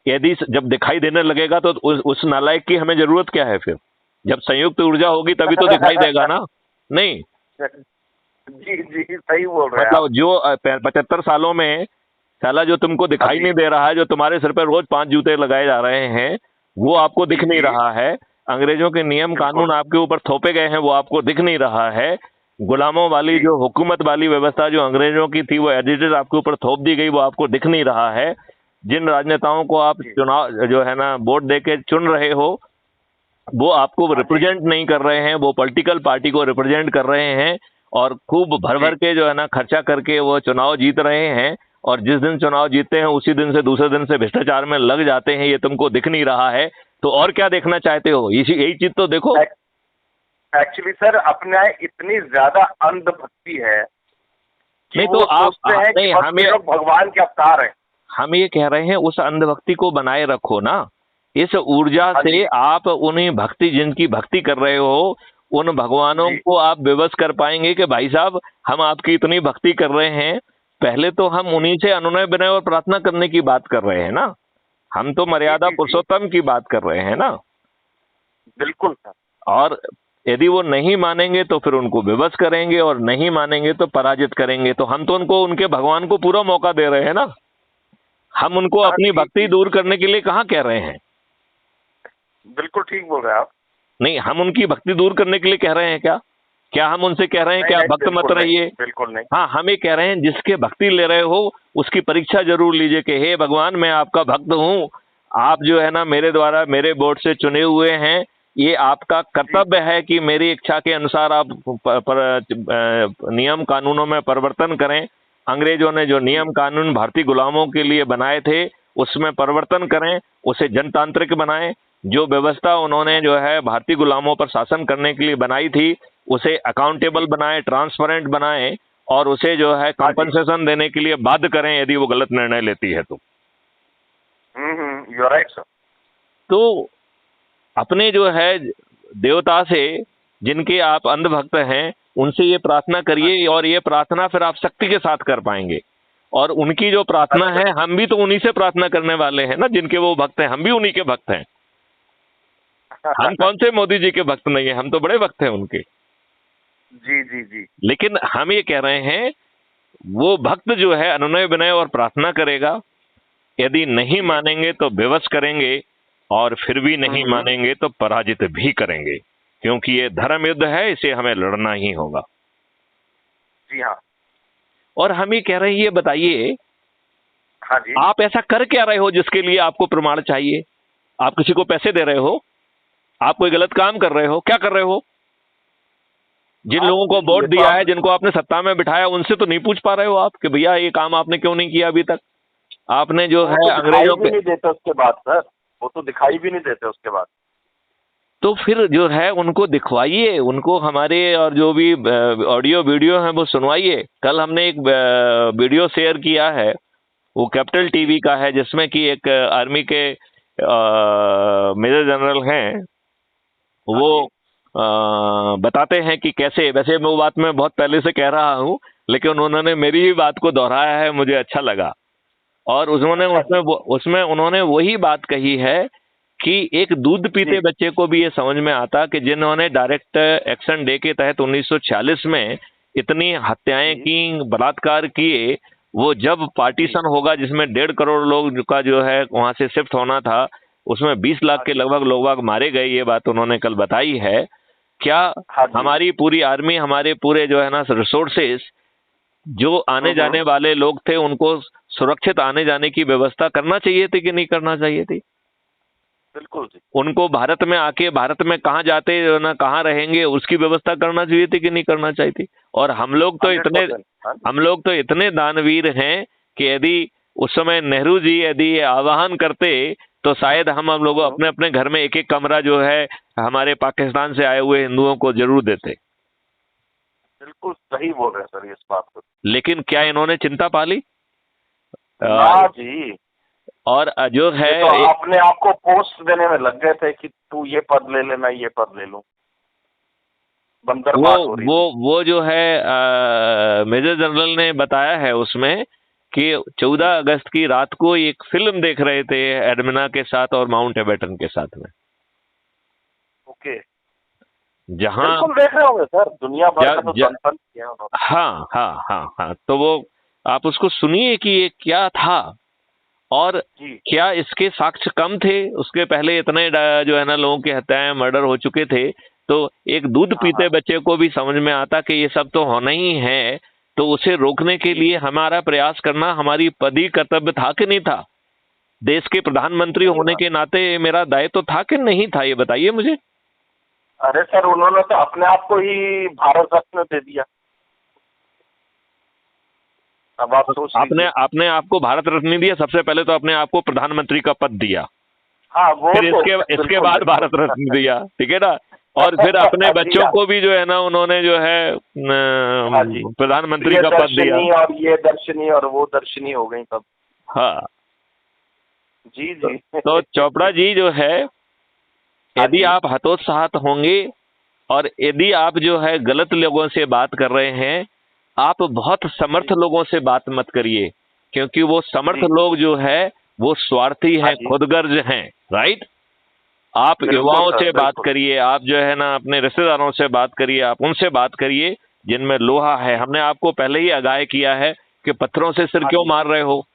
यदि जब दिखाई देने लगेगा तो उस नालायक की हमें जरूरत क्या है फिर? जब संयुक्त ऊर्जा होगी तभी तो दिखाई देगा ना। नहीं, जी जी, सही बोल रहे हैं आप। मतलब जो 75 सालों में साला जो तुमको हाँ दिखाई जी। नहीं दे रहा है, जो तुम्हारे सिर पर रोज 5 जूते लगाए जा रहे हैं, वो आपको जी दिख नहीं जी, रहा है। अंग्रेजों के नियम कानून बिल्कुल। आपके ऊपर थोपे गए हैं, वो आपको दिख नहीं रहा है। गुलामों वाली जी जो हुकूमत वाली व्यवस्था जो अंग्रेजों की थी, वो एडिटेड आपके ऊपर थोप दी गई, वो आपको दिख नहीं रहा है। जिन राजनेताओं को आप जी। चुनाव जो है ना वोट दे के चुन रहे हो, वो आपको हाँ जी। रिप्रेजेंट नहीं कर रहे हैं, वो पॉलिटिकल पार्टी को रिप्रेजेंट कर रहे हैं। और खूब भर जी भर के जो है ना खर्चा करके वो चुनाव जीत रहे हैं। और जिस दिन चुनाव जीतते हैं उसी दिन से दूसरे दिन से भ्रष्टाचार में लग जाते हैं। ये तुमको दिख नहीं रहा है तो और क्या देखना चाहते हो? इसी यही चीज तो देखो। एक्चुअली सर, अपने यहाँ इतनी ज्यादा अंधभक्ति है कि नहीं तो वो आप सोचते हैं कि नहीं, बस ये लोग भगवान के अवतार हैं। हम ये कह रहे हैं उस अंधभक्ति को बनाए रखो ना। इस ऊर्जा हाँ से जी। आप उन्हीं भक्ति जिनकी भक्ति कर रहे हो, उन भगवानों जी को आप विवश कर पाएंगे कि भाई साहब हम आपकी इतनी भक्ति कर रहे हैं। पहले तो हम उन्हीं से अनुनय विनय और प्रार्थना करने की बात कर रहे हैं ना। हम तो जी मर्यादा जी जी, पुरुषोत्तम की बात कर रहे हैं ना। बिल्कुल सर। और यदि वो नहीं मानेंगे तो फिर उनको विवश करेंगे, और नहीं मानेंगे तो पराजित करेंगे। तो हम तो उनको उनके भगवान को पूरा मौका दे रहे हैं ना। हम उनको हाँ अपनी जी भक्ति जी, दूर करने के लिए कहाँ कह रहे हैं? बिल्कुल ठीक बोल रहे हैं आप। नहीं, हम उनकी भक्ति दूर करने के लिए कह रहे हैं क्या? क्या हम उनसे कह रहे हैं नहीं कि आप नहीं, भक्त मत बिल्कुल नहीं, रहिए? बिल्कुल नहीं। हाँ, हम ये कह रहे हैं जिसके भक्ति ले रहे हो उसकी परीक्षा जरूर लीजिए कि हे भगवान, मैं आपका भक्त हूँ। आप जो है ना मेरे द्वारा मेरे वोट से चुने हुए हैं। ये आपका जी कर्तव्य है कि मेरी इच्छा के अनुसार आप नियम कानूनों में परिवर्तन करें। अंग्रेजों ने जो जी नियम कानून भारतीय गुलामों के लिए बनाए थे उसमें परिवर्तन जी करें, उसे जनतांत्रिक बनाएं। जो व्यवस्था उन्होंने जो है भारतीय गुलामों पर शासन करने के लिए बनाई थी, उसे अकाउंटेबल जी। बनाएं, ट्रांसपेरेंट बनाएं। और उसे जो है हाँ जी। कंपनसेशन देने के लिए बाध्य करें यदि वो गलत निर्णय लेती है तो। You are right sir. तो अपने जो है देवता से, जिनके आप अंधभक्त हैं, उनसे ये प्रार्थना हाँ करिए। जी। और ये प्रार्थना फिर आप शक्ति के साथ कर पाएंगे। और उनकी जो प्रार्थना अच्छा। है, हम भी तो उन्हीं से प्रार्थना करने वाले हैं ना, जिनके वो भक्त हैं। हम भी उन्हीं के भक्त हैं। हम कौन से मोदी जी के भक्त नहीं है, हम तो बड़े भक्त हैं उनके। जी जी जी। लेकिन हम ये कह रहे हैं वो भक्त जो है अनुनय विनय और प्रार्थना करेगा। यदि नहीं जी। मानेंगे तो विवश करेंगे, और फिर भी नहीं हम्म, मानेंगे तो पराजित भी करेंगे। क्योंकि ये धर्म युद्ध है, इसे हमें लड़ना ही होगा। जी हाँ। और हम ये कह रहे हैं, ये बताइए हाँ जी। आप ऐसा कर क्या रहे हो जिसके लिए आपको प्रमाण चाहिए? आप किसी को पैसे दे रहे हो? आप कोई गलत काम कर रहे हो? क्या कर रहे हो? जिन आप लोगों को वोट ये तो दिया आप है, जिनको आपने सत्ता में बिठाया, उनसे तो नहीं पूछ पा रहे हो आप कि भैया ये काम आपने क्यों नहीं किया अभी तक? आपने जो वो है तो दिखाई अंग्रेजों भी के, नहीं देते उसके बाद सर। वो तो दिखाई भी नहीं देते उसके बाद। तो फिर जो है उनको दिखवाइए, उनको हमारे और जो भी ऑडियो वीडियो हैं वो सुनवाइए। कल हमने एक वीडियो शेयर किया है, वो कैपिटल जी। टीवी का है, जिसमें कि एक आर्मी के मेजर जनरल हैं। हाँ वो जी। बताते हैं कि कैसे, वैसे मैं वो बात मैं बहुत पहले से कह रहा हूँ, लेकिन उन्होंने मेरी ही बात को दोहराया है, मुझे अच्छा लगा। और उन्होंने अच्छा उसमें जी। उसमें उन्होंने वही बात कही है कि एक दूध पीते जी बच्चे को भी ये समझ में आता कि जिन्होंने डायरेक्ट एक्शन डे के तहत 1946 में इतनी हत्याएं जी की, बलात्कार किए, वो जब जी। पार्टीशन होगा जिसमें 1.5 करोड़ लोग का जो है वहां से शिफ्ट होना था, उसमें 20 लाख हाँ के जी। लगभग लोग मारे गए। ये बात उन्होंने कल बताई है। क्या हाँ जी। हमारी पूरी आर्मी, हमारे पूरे जो है ना रिसोर्सेस, जो आने हम्म, जाने वाले लोग थे उनको सुरक्षित आने जाने की व्यवस्था करना चाहिए थी कि नहीं करना चाहिए थी? बिल्कुल जी। उनको भारत में आके, भारत में कहाँ जाते ना कहाँ रहेंगे उसकी व्यवस्था करना चाहिए थी कि नहीं करना चाहिए थी? और 100%। हाँ जी। हम लोग तो इतने दानवीर हैं कि यदि उस समय नेहरू जी यदि ये आह्वान करते तो शायद हम लोग हम्म, अपने अपने घर में एक एक कमरा जो है हमारे पाकिस्तान से आए हुए हिंदुओं को जरूर देते। बिल्कुल सही बोल रहे हैं सर इस बात को। लेकिन क्या इन्होंने चिंता पाली? ना अ, जी। और जो ये है तो अपने आप को पोस्ट देने में लग गए थे कि तू ये पद ले ले, मैं ये पद ले लूं। बंदर वो बांट हो रही वो थी। वो जो है मेजर जनरल ने बताया है उसमें कि 14 अगस्त की रात को एक फिल्म देख रहे थे एडमिना के साथ और माउंट एबेटन के साथ में, ओके, जहां बिल्कुल देख रहे होंगे सर, दुनिया भर का तो दंतन किया उन्होंने। हाँ हाँ हाँ हाँ, तो वो आप उसको सुनिए कि ये क्या था और जी क्या इसके साक्ष्य कम थे। उसके पहले इतने जो है ना लोगों की हत्याएं, मर्डर हो चुके थे, तो एक दूध पीते बच्चे को भी समझ में आता कि ये सब तो होना ही है, तो उसे रोकने के लिए हमारा प्रयास करना हमारी पदी कर्तव्य था कि नहीं था? देश के प्रधानमंत्री होने के नाते मेरा दायित्व था कि नहीं था, ये बताइए मुझे। अरे सर, उन्होंने तो अपने आप को ही भारत रत्न दे दिया। अब आप सोच आपने लीजिए। अपने आप को भारत रत्न नहीं दिया, सबसे पहले तो अपने आप को प्रधानमंत्री का पद दिया, हाँ, वो फिर तो इसके बिल्कुल बाद भारत रत्न दिया, ठीक है ना। और फिर अपने बच्चों को भी जो है ना उन्होंने जो है हाँ जी, प्रधानमंत्री ये का पद दिया। दर्शनी और ये दर्शनी और वो दर्शनी हो गई तब। हाँ, जी जी। तो चोपड़ा जी जो है, हाँ यदि जी, आप हतोत्साहित होंगे और यदि आप जो है गलत लोगों से बात कर रहे हैं, आप बहुत समर्थ जी, लोगों से बात मत करिए, क्योंकि वो समर्थ जी, लोग जो है वो स्वार्थी हाँ हैं, जी, खुदगर्ज हैं, राइट। आप बिल्कुल युवाओं सर, से बात बिल्कुल। करिए, आप जो है ना अपने रिश्तेदारों से बात करिए, आप उनसे बात करिए जिनमें लोहा है। हमने आपको पहले ही आगाह किया है कि पत्थरों से सिर हाँ क्यों जी, मार रहे हो।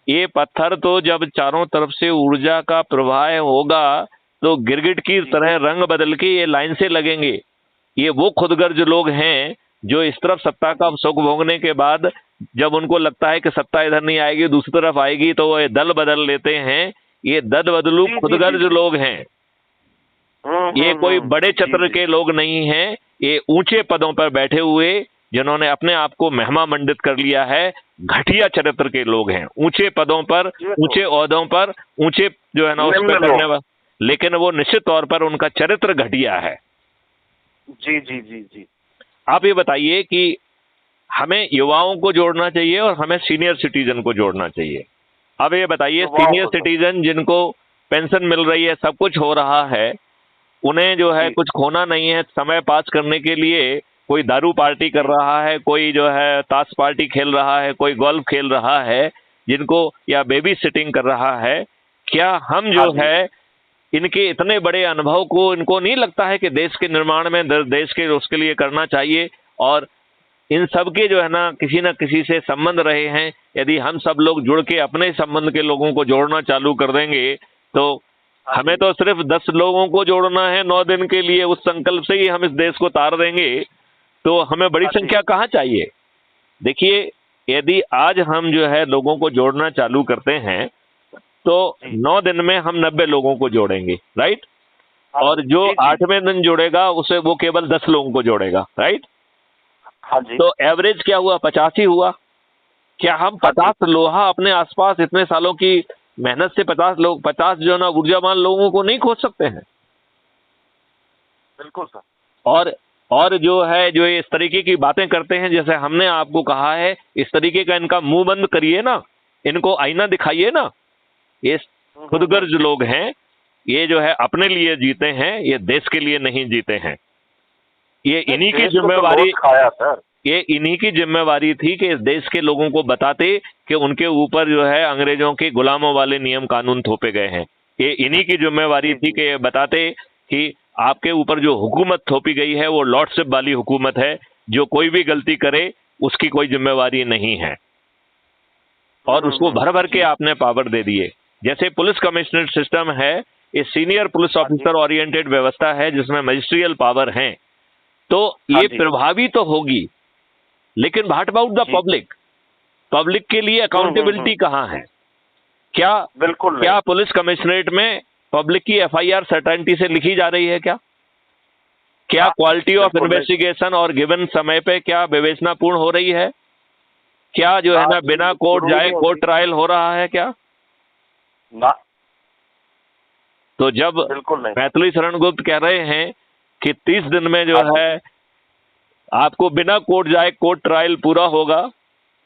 ये पत्थर तो जब चारों तरफ से ऊर्जा का प्रवाह होगा तो गिरगिट की जी, तरह रंग बदल के ये लाइन से लगेंगे। ये वो खुदगर्ज लोग हैं जो इस तरफ सत्ता हाँ का जी, सुख भोगने के बाद जब उनको लगता है कि सत्ता इधर नहीं आएगी दूसरी तरफ आएगी तो वो ये दल बदल लेते हैं। ये दल बदलू जी, जी, जी, खुदगर्ज जी। लोग हैं। ये कोई बड़े जी, चतर जी, के लोग नहीं हैं, ये ऊंचे पदों पर बैठे हुए जिन्होंने अपने आप को महिमा मंडित कर लिया है, घटिया चरित्र के लोग हैं। ऊंचे पदों पर, ये तो ऊंचे ओहदों पर, ऊंचे जो है ना उस पर निम्न करने लोग। वाले, लेकिन वो निश्चित तौर पर उनका चरित्र घटिया है। जी जी जी जी। आप ये बताइए कि हमें युवाओं को जोड़ना चाहिए और हमें सीनियर सिटीजन को जोड़ना चाहिए। अब ये बताइए, युवाओं सीनियर को तो सिटीजन जिनको पेंशन मिल रही है, सब कुछ हो रहा है, उन्हें जो है जी, कुछ खोना नहीं है, समय पास करने के लिए कोई दारू पार्टी कर जी, रहा है, कोई जो है ताश पार्टी खेल रहा है, कोई गोल्फ खेल रहा है, जिनको या बेबी सिटिंग कर रहा है। क्या हम हाँ जो जी, है इनके इतने बड़े अनुभव को, इनको नहीं लगता है कि देश के निर्माण में देश के उसके लिए करना चाहिए? और इन सब के जो है ना किसी से संबंध रहे हैं, यदि हम सब लोग जुड़ के अपने संबंध के लोगों को जोड़ना चालू कर देंगे तो हाँ हमें जी, तो सिर्फ 10 लोगों को जोड़ना है 9 दिन के लिए, उस संकल्प से ही हम इस देश को तार देंगे, तो हमें बड़ी हाँ जी, संख्या कहाँ चाहिए? देखिए, यदि आज हम जो है लोगों को जोड़ना चालू करते हैं तो जी, 9 दिन में हम 90 लोगों को जोड़ेंगे, राइट। हाँ और जो जी, जी, 8वें दिन जोड़ेगा उसे वो केवल 10 लोगों को जोड़ेगा, राइट। हाँ जी, तो एवरेज क्या हुआ? 50 ही हुआ। क्या हम हाँ जी, 50 लोहा अपने आसपास इतने सालों की मेहनत से 50 लोग, 50 जो ना ऊर्जावान लोगों को नहीं खोज सकते हैं? बिल्कुल सर। और जो है जो ये इस तरीके की बातें करते हैं, जैसे हमने आपको कहा है, इस तरीके का इनका मुंह बंद करिए ना, इनको आईना दिखाइए ना। ये खुदगर्ज लोग हैं, ये जो है अपने लिए जीते हैं, ये देश के लिए नहीं जीते हैं। ये इन्हीं की देश को तो जिम्मेवारी, लूट खाया सर। ये इन्हीं की जिम्मेवारी थी कि इस देश के लोगों को बताते कि उनके ऊपर जो है अंग्रेजों के गुलामों वाले नियम कानून थोपे गए हैं। ये इन्हीं की जिम्मेवारी जी थी जी, कि ये बताते कि आपके ऊपर जो हुकूमत थोपी गई है वो लॉर्डशिप वाली हुकूमत है, जो कोई भी गलती करे उसकी कोई जिम्मेवारी नहीं है। और उसको भर भर के जी, आपने पावर दे दिए। जैसे पुलिस कमिश्नरेट सिस्टम है, ये सीनियर पुलिस हाँ जी, ऑफिसर ओरिएंटेड व्यवस्था है जिसमें मजिस्ट्रियल पावर है, तो हाँ ये जी, प्रभावी तो होगी, लेकिन व्हाट अबाउट द जी, पब्लिक? पब्लिक के लिए अकाउंटेबिलिटी कहाँ है? क्या बिल्कुल नहीं। क्या पुलिस कमिश्नरेट में पब्लिक की एफआईआर सर्टेनिटी से लिखी जा रही है क्या? क्या हाँ, क्वालिटी ऑफ बिल्कुल नहीं। इन्वेस्टिगेशन और गिवन समय पे क्या विवेचनापूर्ण हो रही है? क्या जो है ना जी, बिना कोर्ट शुरू जाए नहीं कोर्ट होती। ट्रायल हो रहा है क्या? ना, तो जब बिल्कुल नहीं। मैथिली शरण गुप्त कह रहे हैं कि 30 दिन में जो हाँ जी, है आपको बिना कोर्ट जाए कोर्ट ट्रायल पूरा होगा,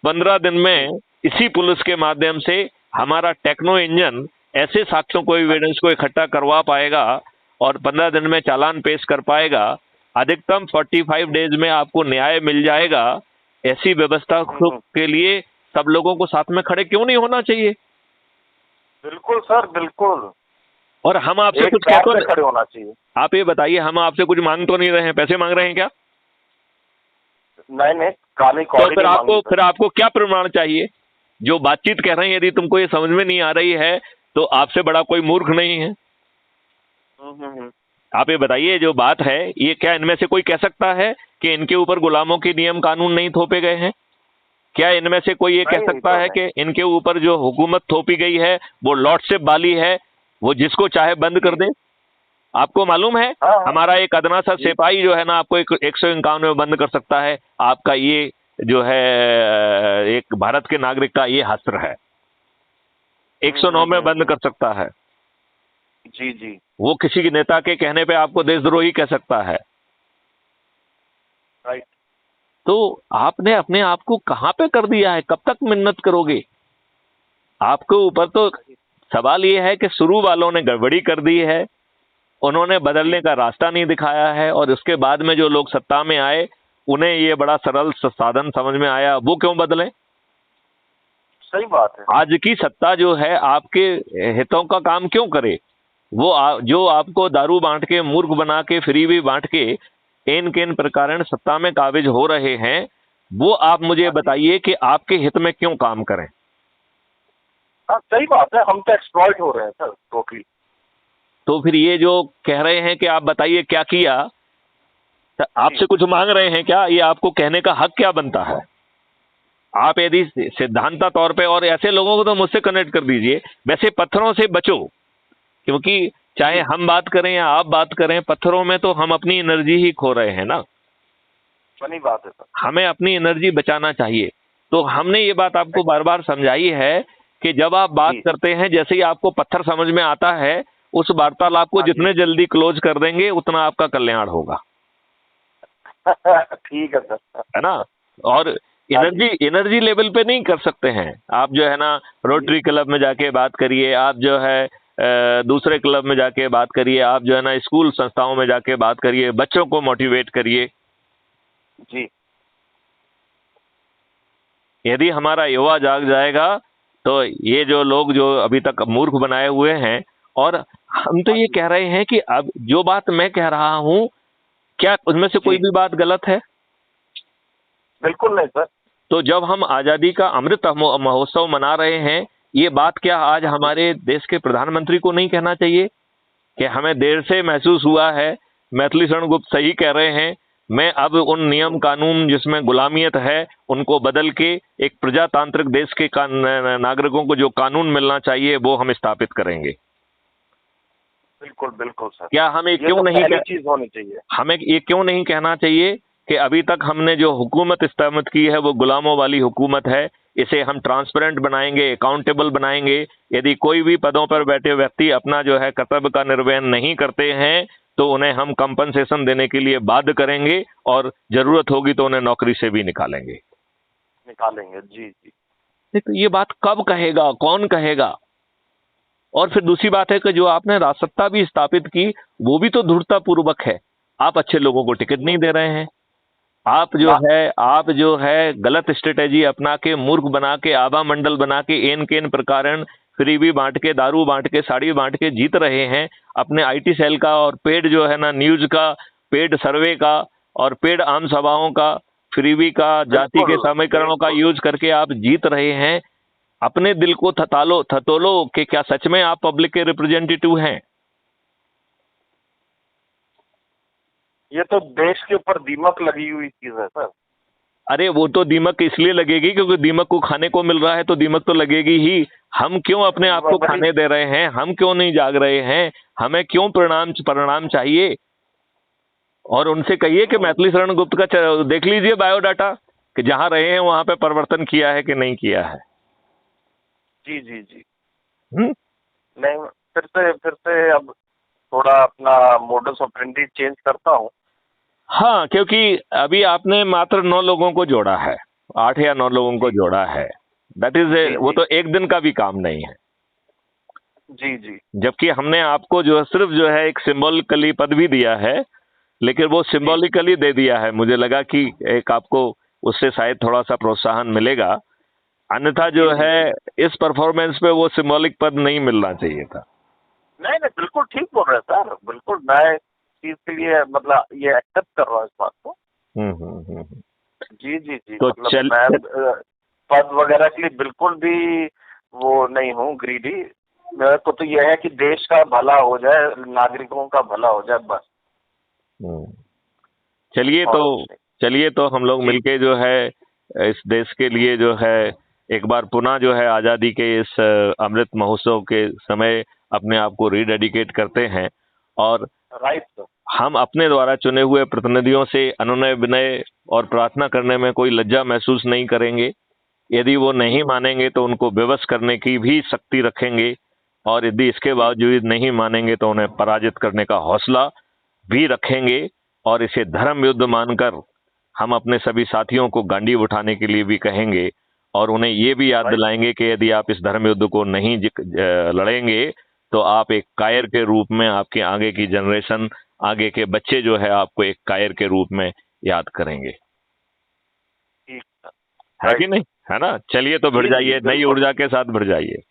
15 दिन में इसी पुलिस के माध्यम से हमारा टेक्नो इंजन ऐसे साक्ष्यों को, एविडेंस को इकट्ठा करवा पाएगा और 15 दिन में चालान पेश कर पाएगा, अधिकतम 45 डेज में आपको न्याय मिल जाएगा। ऐसी व्यवस्था के लिए सब लोगों को साथ में खड़े क्यों नहीं होना चाहिए? बिल्कुल सर, बिल्कुल। और हम आपसे एक कुछ पैर कहते पे खड़े होना चाहिए। आप ये बताइए, हम आपसे कुछ मांग तो नहीं रहे हैं, पैसे मांग रहे हैं क्या? नहीं नहीं, काली तो कौड़ी नहीं मांगी सर। फिर आपको क्या प्रमाण चाहिए? जो बातचीत कह रहे हैं, यदि तुमको ये समझ में नहीं आ रही है तो आपसे बड़ा कोई मूर्ख नहीं है। हम्म। आप ये बताइए, जो बात है ये क्या इनमें से कोई कह सकता है कि इनके ऊपर गुलामों के नियम कानून नहीं थोपे गए हैं? क्या इनमें से कोई ये कह नहीं सकता तो है नहीं। कि इनके ऊपर जो हुकूमत थोपी गई है वो लॉर्डशिप वाली है, वो जिसको चाहे बंद कर दे? आपको मालूम है, हाँ हाँ हमारा एक अदना सा जी। सिपाही जो है ना, आपको 151 में बंद कर सकता है। आपका ये जो है एक भारत के नागरिक का ये हस्त्र है, 109 में बंद कर सकता है। जी जी। वो किसी के नेता के कहने पे आपको देशद्रोही कह सकता है। राइट। तो आपने अपने आप को कहां पे कर दिया है? कब तक मिन्नत करोगे? आपके ऊपर तो सवाल ये है कि शुरू वालों ने गड़बड़ी कर दी है, उन्होंने बदलने का रास्ता नहीं दिखाया है, और उसके बाद में जो लोग सत्ता में आए उन्हें ये बड़ा सरल साधन समझ में आया, वो क्यों बदलें? सही बात है। आज की सत्ता जो है आपके हितों का काम क्यों करे? वो जो आपको दारू बांट के, मूर्ख बना के, फ्री भी बांट के इन किन प्रकार सत्ता में काबिज हो रहे हैं, वो आप मुझे बताइए कि आपके हित में क्यों काम करें? हाँ सही बात है, हम तो एक्सप्लॉइट हो रहे हैं सर टोटली। तो फिर ये जो कह रहे हैं कि आप बताइए क्या किया, तो आपसे कुछ मांग रहे हैं क्या? ये आपको कहने का हक क्या बनता है? आप यदि सिद्धांता तौर पे, और ऐसे लोगों को तो मुझसे कनेक्ट कर दीजिए, वैसे पत्थरों से बचो, क्योंकि चाहे हम बात करें या आप बात करें, पत्थरों में तो हम अपनी एनर्जी ही खो रहे हैं ना। बनी बात है सर। हमें अपनी एनर्जी बचाना चाहिए। तो हमने ये बात आपको बार बार समझाई है कि जब आप बात जी। करते हैं, जैसे ही आपको पत्थर समझ में आता है, उस वार्तालाप को हाँ जी। जितने जल्दी क्लोज कर देंगे उतना आपका कल्याण होगा, ठीक है सर। है ना? और एनर्जी लेवल पे नहीं कर सकते हैं आप, जो है ना, रोटरी क्लब में जाके बात करिए, आप जो है दूसरे क्लब में जाके बात करिए, आप जो है ना स्कूल संस्थाओं में जाके बात करिए, बच्चों को मोटिवेट करिए। जी। यदि हमारा युवा जाग जाएगा तो ये जो लोग जो अभी तक मूर्ख बनाए हुए हैं, और हम तो ये कह रहे हैं कि अब जो बात मैं कह रहा हूं, क्या उनमें से कोई जी। भी बात गलत है? बिल्कुल नहीं सर। तो जब हम आजादी का अमृत महोत्सव मना रहे हैं, ये बात क्या आज हमारे देश के प्रधानमंत्री को नहीं कहना चाहिए कि हमें देर से महसूस हुआ है, मैथिली शरण गुप्त सही कह रहे हैं, मैं अब उन नियम कानून जिसमें गुलामियत है उनको बदल के एक प्रजातांत्रिक देश के नागरिकों को जो कानून मिलना चाहिए वो हम स्थापित करेंगे। बिल्कुल बिल्कुल सर। क्या हमें ये क्यों तो नहीं पहली चीज होनी चाहिए। हमें ये क्यों नहीं कहना चाहिए कि अभी तक हमने जो हुकूमत स्थापित की है वो गुलामों वाली हुकूमत है, इसे हम ट्रांसपेरेंट बनाएंगे, अकाउंटेबल बनाएंगे। यदि कोई भी पदों पर बैठे व्यक्ति अपना जो है कर्तव्य का निर्वहन नहीं करते हैं तो उन्हें हम कंपनसेशन देने के लिए बाध्य करेंगे, और जरूरत होगी तो उन्हें नौकरी से भी निकालेंगे। जी जी। तो ये बात कब कहेगा, कौन कहेगा? और फिर दूसरी बात है कि जो आपने राजसत्ता भी स्थापित की वो भी तो धूर्ततापूर्वक है। आप अच्छे लोगों को टिकट नहीं दे रहे हैं, आप जो है गलत स्ट्रेटेजी अपना के, मूर्ख बना के, आभा मंडल बना के, एन केन प्रकार फ्रीबी बांट के, दारू बांट के, साड़ी बांट के जीत रहे हैं। अपने आईटी सेल का और पेड जो है ना न्यूज का, पेड सर्वे का और पेड आम सभाओं का, फ्रीबी का, जाति के समीकरणों का यूज करके आप जीत रहे हैं। अपने दिल को थतोलो कि क्या सच में आप पब्लिक के रिप्रेजेंटेटिव हैं? ये तो देश के ऊपर दीमक लगी हुई चीज है सर। अरे वो तो दीमक इसलिए लगेगी क्योंकि दीमक को खाने को मिल रहा है, तो दीमक तो लगेगी ही। हम क्यों अपने आप को खाने दे रहे हैं? हम क्यों नहीं जाग रहे हैं? हमें क्यों परिणाम चाहिए? और उनसे कहिए कि मैथिली शरण गुप्त का देख लीजिए बायोडाटा, कि जहां रहे हैं वहां पे परिवर्तन किया है कि नहीं किया है। जी जी जी। हम्म। नहीं, फिर से अब थोड़ा अपना मोडस ऑपरेंडी चेंज करता हूँ। हाँ, क्योंकि अभी आपने मात्र 9 लोगों को जोड़ा है, 8 या 9 लोगों को जोड़ा है। दैट इज वो तो एक दिन का भी काम नहीं है। जी जी। जबकि हमने आपको जो है सिर्फ जो है एक सिंबॉलिकली पद भी दिया है, लेकिन वो सिंबॉलिकली दे दिया है। मुझे लगा कि एक आपको उससे शायद थोड़ा सा प्रोत्साहन मिलेगा। अन्यथा जो है इस परफॉर्मेंस पे वो सिंबॉलिक पद नहीं मिलना चाहिए था। नहीं नहीं, बिल्कुल ठीक बोल रहे हैं सर, बिल्कुल मैं चीज के लिए मतलब ये एक्सेप्ट कर रहा हूँ इस बात को। हम्म। जी जी जी, तो मतलब मैं पद वगैरह के लिए बिल्कुल भी वो नहीं हूँ ग्रीडी। मेरे को तो यह है कि देश का भला हो जाए, नागरिकों का भला हो जाए, बस। हम्म। चलिए और तो कुछ नहीं। चलिए तो हम लोग जी मिलके जो है इस देश के लिए जो है एक बार पुनः जो है आजादी के इस अमृत महोत्सव के समय अपने आप को रीडेडिकेट करते हैं और राइट सर। हम अपने द्वारा चुने हुए प्रतिनिधियों से अनुनय विनय और प्रार्थना करने में कोई लज्जा महसूस नहीं करेंगे। यदि वो नहीं मानेंगे तो उनको विवश करने की भी शक्ति रखेंगे और यदि इसके बावजूद नहीं मानेंगे तो उन्हें पराजित करने का हौसला भी रखेंगे और इसे धर्म युद्ध मानकर हम अपने सभी साथियों को गांडीव उठाने के लिए भी कहेंगे और उन्हें ये भी याद दिलाएंगे कि यदि आप इस धर्म युद्ध को नहीं लड़ेंगे तो आप एक कायर के रूप में आपके आगे की जनरेशन, आगे के बच्चे जो है आपको एक कायर के रूप में याद करेंगे। ठीक सर। है कि नहीं? है ना? चलिए तो भिड़ जाइए, नई ऊर्जा के साथ भिड़ जाइए।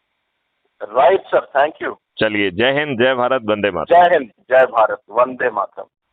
Right sir, thank you. चलिए, जय हिंद, जय भारत, वंदे मातरम। जय हिंद, जय भारत, वंदे मातरम।